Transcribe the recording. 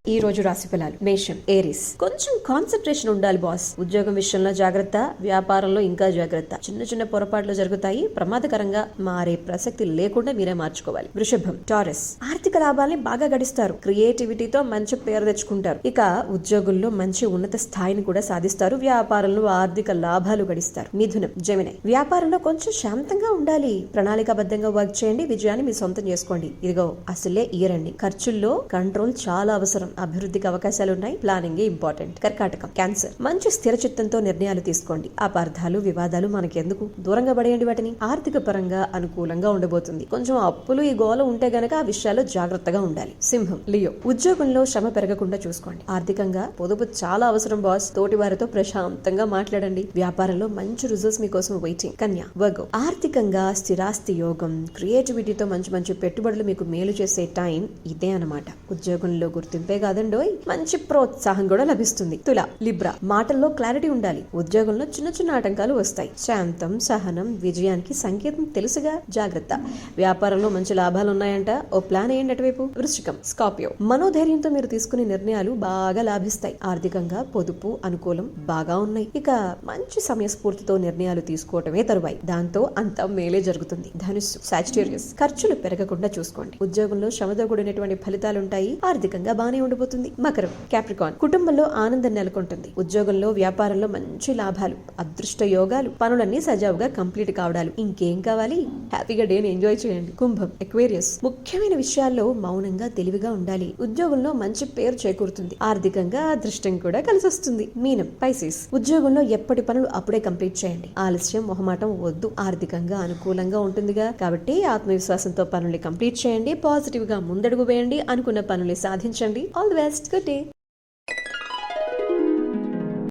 ఈ రోజు రాశి ఫలాలు. మేషం, ఏరిస్. కొంచెం కాన్సన్ట్రేషన్ ఉండాలి బాస్. ఉద్యోగం విషయంలో జాగ్రత్త, వ్యాపారంలో ఇంకా జాగ్రత్త. చిన్న చిన్న పొరపాట్లు జరుగుతాయి, ప్రమాదకరంగా మారే ప్రసక్తి లేకుండా మీరే మార్చుకోవాలి. వృషభం, టారస్. ఆర్థిక లాభాల్ని బాగా గడిస్తారు, క్రియేటివిటీతో మంచి పేరు తెచ్చుకుంటారు. ఇక ఉద్యోగుల్లో మంచి ఉన్నత స్థాయిని కూడా సాధిస్తారు, వ్యాపారంలో ఆర్థిక లాభాలు గడిస్తారు. మిథునం, జెమినై. వ్యాపారంలో కొంచెం శాంతంగా ఉండాలి, ప్రణాళికాబద్ధంగా వర్క్ చేయండి, విజయాన్ని మీ సొంతం చేసుకోండి. ఇదిగో అసలే ఇయర్ అండి, ఖర్చుల్లో కంట్రోల్ చాలా అవసరం, అభివృద్ధికి అవకాశాలు ఉన్నాయి, ప్లానింగ్ ఇంపార్టెంట్. కర్కాటకం, క్యాన్సర్. మంచి స్థిర చిత్తంతో నిర్ణయాలు తీసుకోండి, అపార్థాలు వివాదాలు మనకెందుకు, దూరంగా పడేయండి వాటిని. ఆర్థిక పరంగా అనుకూలంగా ఉండబోతుంది. కొంచెం అప్పులు ఈ గోల ఉంటే గనక ఆ విషయాల్లో జాగ్రత్తగా ఉండాలి. సింహం, లియో. ఉద్యోగంలో శ్రమ పెరగకుండా చూసుకోండి, ఆర్థికంగా పొదుపు చాలా అవసరం బాస్. తోటి వారితో ప్రశాంతంగా మాట్లాడండి, వ్యాపారంలో మంచి రిజల్ట్స్ మీకోసం వెయిటింగ్. కన్యా, వర్గో. ఆర్థికంగా స్థిరాస్తి యోగం, క్రియేటివిటీతో మంచి మంచి పెట్టుబడులు మీకు మేలు చేసే టైం ఇదే అన్నమాట. ఉద్యోగంలో గుర్తింపే కాదండోయ్, మంచి ప్రోత్సాహం కూడా లభిస్తుంది. తుల, లిబ్రా. మాటల్లో క్లారిటీ ఉండాలి, ఉద్యోగంలో చిన్న చిన్న ఆటంకాలు వస్తాయి, శాంతం సహనం విజయానికి సంకేతం తెలుసుగా, జాగ్రత్త. వ్యాపారంలో మంచి లాభాలు ఉన్నాయంట, ఓ ప్లాన్ ఏంటి అటువైపు. వృశ్చికం, స్కార్పియో. మనోధైర్యంతో మీరు తీసుకునే నిర్ణయాలు బాగా లాభిస్తాయి, ఆర్థికంగా పొదుపు అనుకూలం బాగా ఉన్నాయి. ఇక మంచి సమయస్ఫూర్తితో నిర్ణయాలు తీసుకోవటమే తరువాయి, దాంతో అంత మేలే జరుగుతుంది. ధనుస్సు, సాజిటేరియస్. ఖర్చులు పెరగకుండా చూసుకోండి, ఉద్యోగంలో శ్రమతో కూడినటువంటి ఫలితాలుంటాయి, ఆర్థికంగా బాగానే ఉండిపోతుంది. మకరం, క్యాప్రికాన్. కుటుంబంలో ఆనందం నెలకొంటుంది, ఉద్యోగంలో వ్యాపారంలో మంచి లాభాలు, అదృష్ట యోగాలు, పనులన్నీ సజావుగా కంప్లీట్ కావడాలు. ఇంకేం కావాలి, హ్యాపీగా డేని ఎంజాయ్ చేయండి. కుంభం, ఎక్వేరియస్. ముఖ్యమైన విషయాల్లో మౌనంగా తెలివిగా ఉండాలి, ఉద్యోగంలో మంచి పేరు చేకూరుతుంది, ఆర్థికంగా అదృష్టం కూడా కలిసి వస్తుంది. మీనం, పైసిస్. ఉద్యోగంలో ఎప్పటి పనులు అప్పుడే కంప్లీట్ చేయండి, ఆలస్యం మొహమాటం వద్దు, ఆర్థికంగా అనుకూలంగా ఉంటుందిగా కాబట్టి ఆత్మవిశ్వాసంతో పనుల్ని కంప్లీట్ చేయండి, పాజిటివ్ గా ముందడుగు వేయండి, అనుకున్న పనుల్ని సాధించండి. All the best, good day.